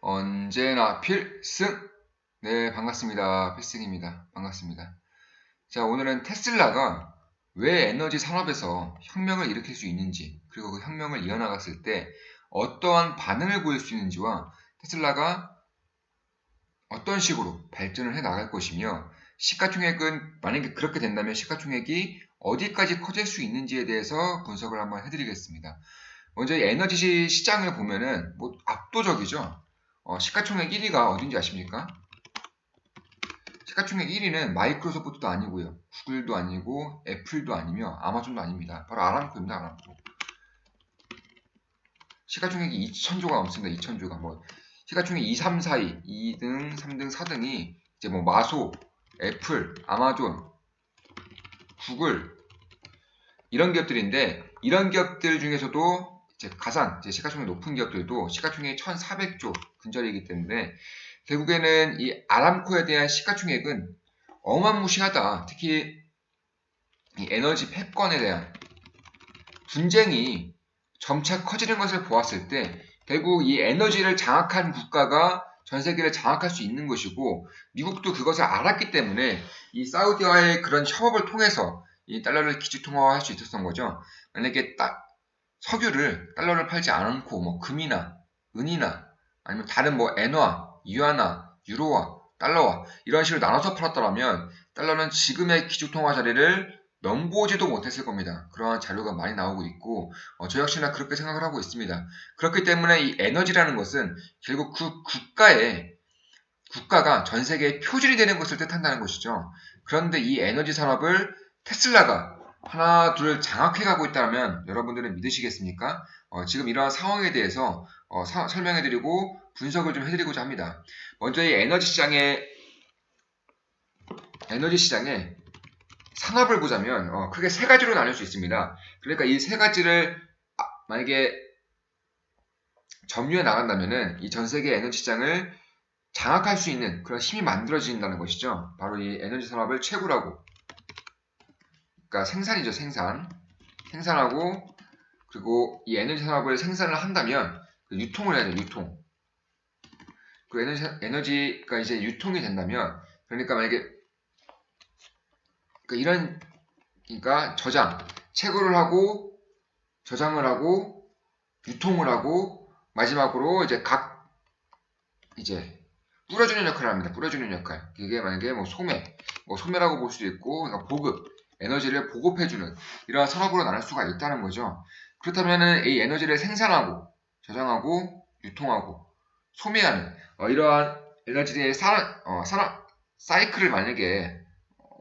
언제나 필승! 네, 반갑습니다. 필승입니다. 반갑습니다. 자, 오늘은 테슬라가 왜 에너지 산업에서 혁명을 일으킬 수 있는지, 그리고 그 혁명을 이어나갔을 때 어떠한 반응을 보일 수 있는지와 테슬라가 어떤 식으로 발전을 해 나갈 것이며, 시가총액은 만약에 그렇게 된다면 시가총액이 어디까지 커질 수 있는지에 대해서 분석을 한번 해드리겠습니다. 먼저 이 에너지 시장을 보면은 뭐 압도적이죠. 시가총액 1위가 어딘지 아십니까? 시가총액 1위는 마이크로소프트도 아니고요. 구글도 아니고 애플도 아니며 아마존도 아닙니다. 바로 아람코입니다. 아람코. 시가총액이 2천조가 넘습니다. 2천조가. 뭐 시가총액 2, 3, 4위, 2등, 3등, 4등이 이제 뭐 마소, 애플, 아마존, 구글 이런 기업들인데, 이런 기업들 중에서도 이제 가장 이제 시가총액 높은 기업들도 시가총액이 1,400조 근처이기 때문에 결국에는 이 아람코에 대한 시가총액은 어마무시하다. 특히 이 에너지 패권에 대한 분쟁이 점차 커지는 것을 보았을 때 결국 이 에너지를 장악한 국가가 전 세계를 장악할 수 있는 것이고, 미국도 그것을 알았기 때문에 이 사우디와의 그런 협업을 통해서 이 달러를 기준통화할 수 있었던 거죠. 만약에 딱 석유를 달러를 팔지 않고 뭐 금이나 은이나 아니면 다른 뭐 엔화, 위안화, 유로화, 달러화 이런 식으로 나눠서 팔았더라면 달러는 지금의 기준통화 자리를 넘보지도 못했을 겁니다. 그러한 자료가 많이 나오고 있고, 저 역시나 그렇게 생각을 하고 있습니다. 그렇기 때문에 이 에너지라는 것은 결국 그 국가가 전 세계의 표준이 되는 것을 뜻한다는 것이죠. 그런데 이 에너지 산업을 테슬라가 하나 둘 장악해 가고 있다면 여러분들은 믿으시겠습니까? 지금 이러한 상황에 대해서 설명해드리고 분석을 좀 해드리고자 합니다. 먼저 이 에너지 시장의 산업을 보자면 크게 세 가지로 나눌 수 있습니다. 그러니까 이 세 가지를 만약에 점유해 나간다면은 이 전 세계 에너지 시장을 장악할 수 있는 그런 힘이 만들어진다는 것이죠. 바로 이 에너지 산업을 채굴하고, 그러니까 생산이죠. 생산하고, 그리고 이 에너지 산업을 생산을 한다면 유통을 해야 돼요. 유통. 그 에너지가 이제 유통이 된다면, 그러니까 만약에 그러니까 채굴을 하고 저장을 하고 유통을 하고 마지막으로 이제 뿌려주는 역할을 합니다. 뿌려주는 역할. 이게 만약에 뭐 소매라고 볼 수도 있고, 그러니까 에너지를 보급해주는 이러한 산업으로 나눌 수가 있다는 거죠. 그렇다면은 이 에너지를 생산하고 저장하고 유통하고 소매하는 이러한 에너지의 산업 사이클을 만약에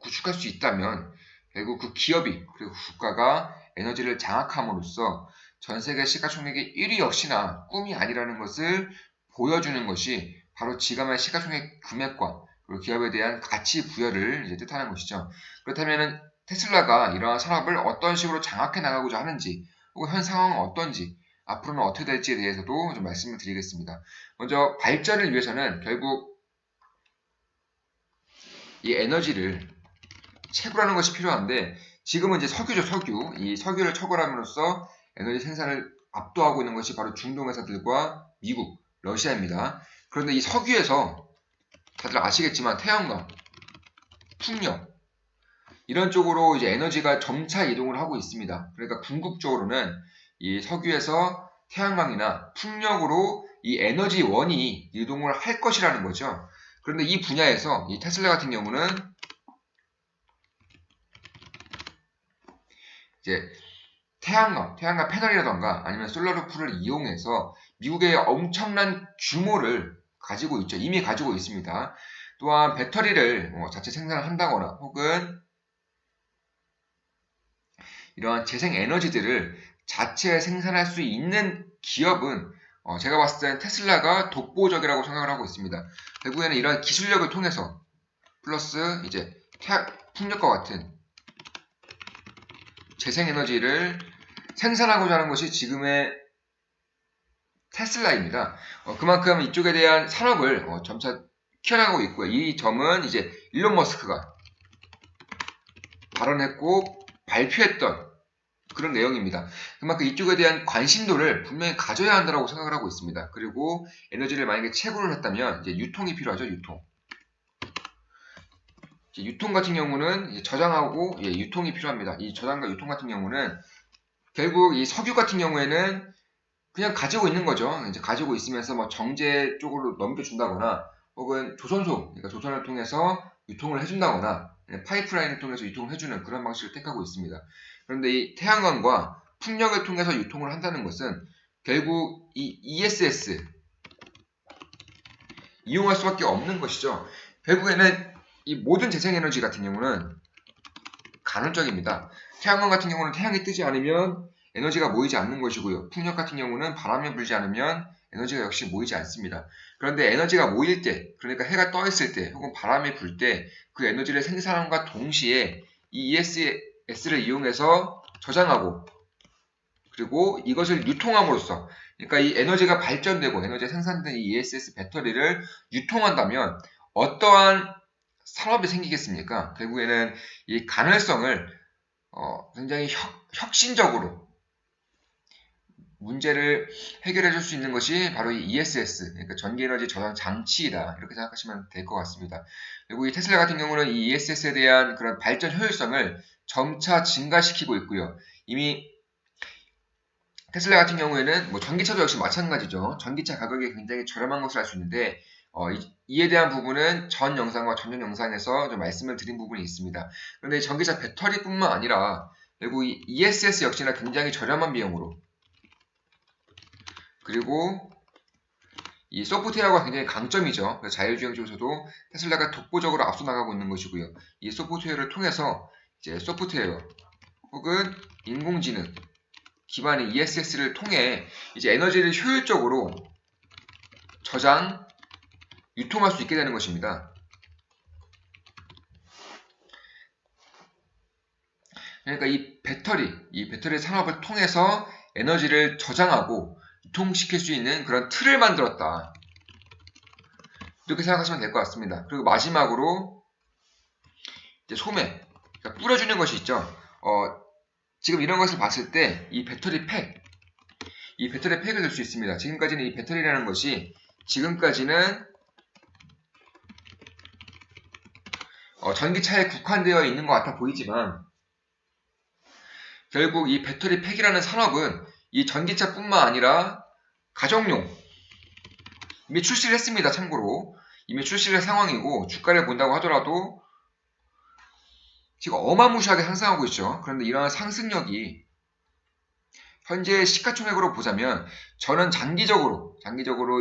구축할 수 있다면 결국 그 기업이 그리고 국가가 에너지를 장악함으로써 전 세계 시가총액의 1위 역시나 꿈이 아니라는 것을 보여주는 것이 바로 지금의 시가총액 금액과 그리고 기업에 대한 가치 부여를 이제 뜻하는 것이죠. 그렇다면 테슬라가 이러한 산업을 어떤 식으로 장악해 나가고자 하는지, 혹은 현 상황은 어떤지, 앞으로는 어떻게 될지에 대해서도 좀 말씀을 드리겠습니다. 먼저 발전을 위해서는 결국 이 에너지를 채굴하는 것이 필요한데, 지금은 이제 석유죠. 이 석유를 채굴함으로써 에너지 생산을 압도하고 있는 것이 바로 중동 회사들과 미국, 러시아입니다. 그런데 이 석유에서 다들 아시겠지만 태양광, 풍력 이런 쪽으로 이제 에너지가 점차 이동을 하고 있습니다. 그러니까 궁극적으로는 이 석유에서 태양광이나 풍력으로 이 에너지원이 이동을 할 것이라는 거죠. 그런데 이 분야에서 이 테슬라 같은 경우는 이제 태양광 패널이라던가 아니면 솔라루프를 이용해서 미국의 엄청난 규모를 가지고 있죠. 이미 가지고 있습니다. 또한 배터리를 자체 생산을 한다거나 혹은 이러한 재생 에너지들을 자체 생산할 수 있는 기업은 제가 봤을 때는 테슬라가 독보적이라고 생각을 하고 있습니다. 결국에는 이러한 기술력을 통해서 플러스 이제 풍력과 같은 재생 에너지를 생산하고자 하는 것이 지금의 테슬라입니다. 그만큼 이쪽에 대한 산업을 점차 키워나가고 있고요. 이 점은 이제 일론 머스크가 발언했고 발표했던 그런 내용입니다. 그만큼 이쪽에 대한 관심도를 분명히 가져야 한다고 생각을 하고 있습니다. 그리고 에너지를 만약에 채굴을 했다면 이제 유통이 필요하죠. 유통 같은 경우는 저장하고 유통이 필요합니다. 이 저장과 유통 같은 경우는 결국 이 석유 같은 경우에는 그냥 가지고 있는 거죠. 이제 가지고 있으면서 뭐 정제 쪽으로 넘겨준다거나 혹은 조선소, 그러니까 조선을 통해서 유통을 해준다거나 파이프라인을 통해서 유통을 해주는 그런 방식을 택하고 있습니다. 그런데 이 태양광과 풍력을 통해서 유통을 한다는 것은 결국 이 ESS 이용할 수밖에 없는 것이죠. 결국에는 이 모든 재생에너지 같은 경우는 간헐적입니다. 태양광 같은 경우는 태양이 뜨지 않으면 에너지가 모이지 않는 것이고요. 풍력 같은 경우는 바람이 불지 않으면 에너지가 역시 모이지 않습니다. 그런데 에너지가 모일 때, 그러니까 해가 떠 있을 때, 혹은 바람이 불 때 그 에너지를 생산함과 동시에 이 ESS를 이용해서 저장하고 그리고 이것을 유통함으로써 그러니까 이 에너지가 발전되고 에너지가 생산된 이 ESS 배터리를 유통한다면 어떠한 산업이 생기겠습니까? 결국에는 이 가능성을 굉장히 혁신적으로 문제를 해결해 줄 수 있는 것이 바로 이 ESS, 그러니까 전기에너지 저장 장치이다. 이렇게 생각하시면 될 것 같습니다. 그리고 이 테슬라 같은 경우는 이 ESS에 대한 그런 발전 효율성을 점차 증가시키고 있고요. 이미 테슬라 같은 경우에는 뭐 전기차도 역시 마찬가지죠. 전기차 가격이 굉장히 저렴한 것을 알 수 있는데 이에 대한 부분은 전 영상과 전전 영상에서 좀 말씀을 드린 부분이 있습니다. 그런데 전기차 배터리뿐만 아니라 결국 이 ESS 역시나 굉장히 저렴한 비용으로 그리고 이 소프트웨어가 굉장히 강점이죠. 자율주행 쪽에서도 테슬라가 독보적으로 앞서 나가고 있는 것이고요. 이 소프트웨어를 통해서 이제 소프트웨어 혹은 인공지능 기반의 ESS를 통해 이제 에너지를 효율적으로 저장, 유통할 수 있게 되는 것입니다. 그러니까 이 배터리 산업을 통해서 에너지를 저장하고 유통시킬 수 있는 그런 틀을 만들었다. 이렇게 생각하시면 될 것 같습니다. 그리고 마지막으로 이제 소매, 그러니까 뿌려주는 것이 있죠. 지금 이런 것을 봤을 때 이 배터리 팩을 들 수 있습니다. 지금까지는 이 배터리라는 것이 지금까지는 전기차에 국한되어 있는 것 같아 보이지만 결국 이 배터리 팩이라는 산업은 이 전기차뿐만 아니라 가정용 이미 출시를 했습니다. 참고로 이미 출시를 한 상황이고 주가를 본다고 하더라도 지금 어마무시하게 상승하고 있죠. 그런데 이러한 상승력이 현재 시가총액으로 보자면 저는 장기적으로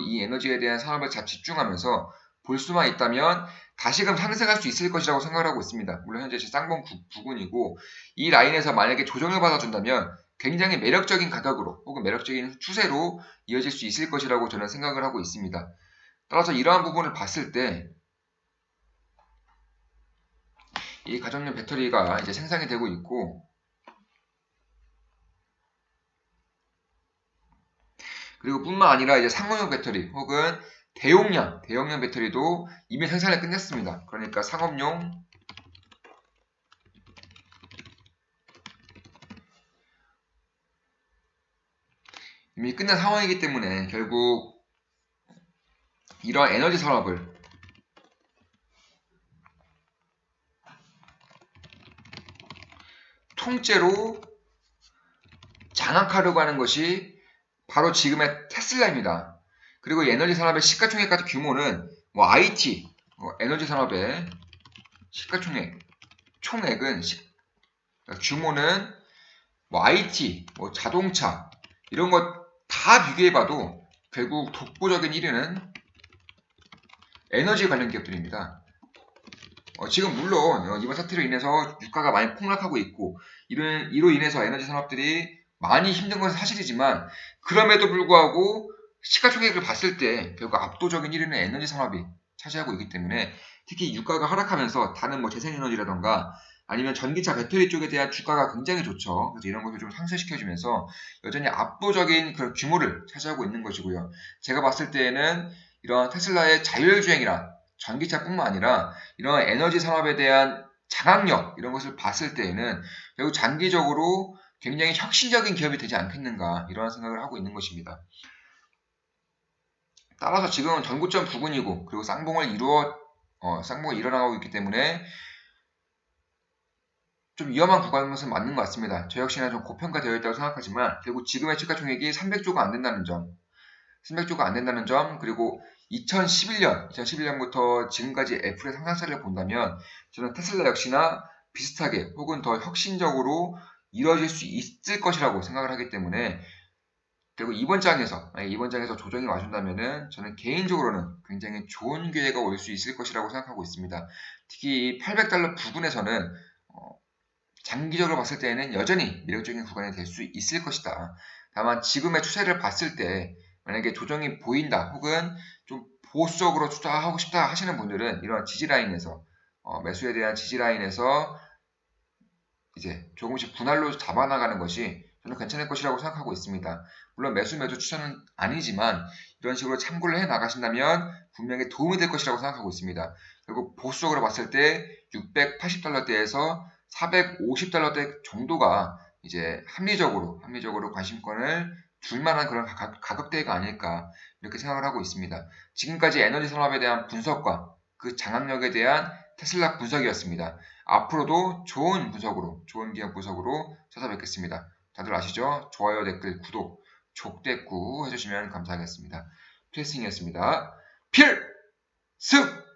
이 에너지에 대한 산업에 잘 집중하면서 볼 수만 있다면 다시금 상승할 수 있을 것이라고 생각을 하고 있습니다. 물론 현재 쌍봉 부근이고 이 라인에서 만약에 조정을 받아준다면 굉장히 매력적인 가격으로 혹은 매력적인 추세로 이어질 수 있을 것이라고 저는 생각을 하고 있습니다. 따라서 이러한 부분을 봤을 때 이 가정용 배터리가 이제 생산이 되고 있고 그리고 뿐만 아니라 이제 상업용 배터리 혹은 대용량 배터리도 이미 생산을 끝냈습니다. 그러니까 상업용 이미 끝난 상황이기 때문에 결국 이러한 에너지 산업을 통째로 장악하려고 하는 것이 바로 지금의 테슬라입니다. 그리고 에너지 산업의 시가총액 같은 규모는 뭐 IT, 에너지 산업의 총액은 규모는 뭐 IT, 뭐 자동차 이런 것 다 비교해봐도 결국 독보적인 1위는 에너지 관련 기업들입니다. 지금 물론 이번 사태로 인해서 유가가 많이 폭락하고 있고 이로 인해서 에너지 산업들이 많이 힘든 것은 사실이지만 그럼에도 불구하고 시가총액을 봤을 때 결국 압도적인 1위는 에너지 산업이 차지하고 있기 때문에 특히 유가가 하락하면서 다른 뭐 재생에너지라던가 아니면 전기차 배터리 쪽에 대한 주가가 굉장히 좋죠. 그래서 이런 것을 좀 상쇄시켜주면서 여전히 압도적인 그런 규모를 차지하고 있는 것이고요. 제가 봤을 때에는 이런 테슬라의 자율주행이란 전기차뿐만 아니라 이런 에너지 산업에 대한 장악력 이런 것을 봤을 때에는 결국 장기적으로 굉장히 혁신적인 기업이 되지 않겠는가 이런 생각을 하고 있는 것입니다. 따라서 지금은 전고점 부근이고 그리고 쌍봉을 일어나고 있기 때문에 좀 위험한 구간인 것은 맞는 것 같습니다. 저 역시나 좀 고평가되어 있다고 생각하지만 결국 지금의 시가총액이 300조가 안 된다는 점, 300조가 안 된다는 점, 그리고 2011년부터 지금까지 애플의 상승세를 본다면 저는 테슬라 역시나 비슷하게 혹은 더 혁신적으로 이루어질 수 있을 것이라고 생각을 하기 때문에 그리고 이번 장에서 조정이 와준다면은 저는 개인적으로는 굉장히 좋은 기회가 올 수 있을 것이라고 생각하고 있습니다. 특히 800달러 부근에서는 장기적으로 봤을 때에는 여전히 매력적인 구간이 될 수 있을 것이다. 다만 지금의 추세를 봤을 때 만약에 조정이 보인다 혹은 좀 보수적으로 투자하고 싶다 하시는 분들은 이런 지지라인에서 매수에 대한 지지라인에서 이제 조금씩 분할로 잡아나가는 것이 저는 괜찮을 것이라고 생각하고 있습니다. 물론 매수 추천은 아니지만 이런 식으로 참고를 해 나가신다면 분명히 도움이 될 것이라고 생각하고 있습니다. 그리고 보수적으로 봤을 때 680달러대에서 450달러대 정도가 이제 합리적으로 관심권을 둘 만한 그런 가격대가 아닐까 이렇게 생각을 하고 있습니다. 지금까지 에너지 산업에 대한 분석과 그 장악력에 대한 테슬라 분석이었습니다. 앞으로도 좋은 기업 분석으로 찾아뵙겠습니다. 다들 아시죠? 좋아요, 댓글, 구독, 족대꾸 해주시면 감사하겠습니다. 필승이었습니다. 필승!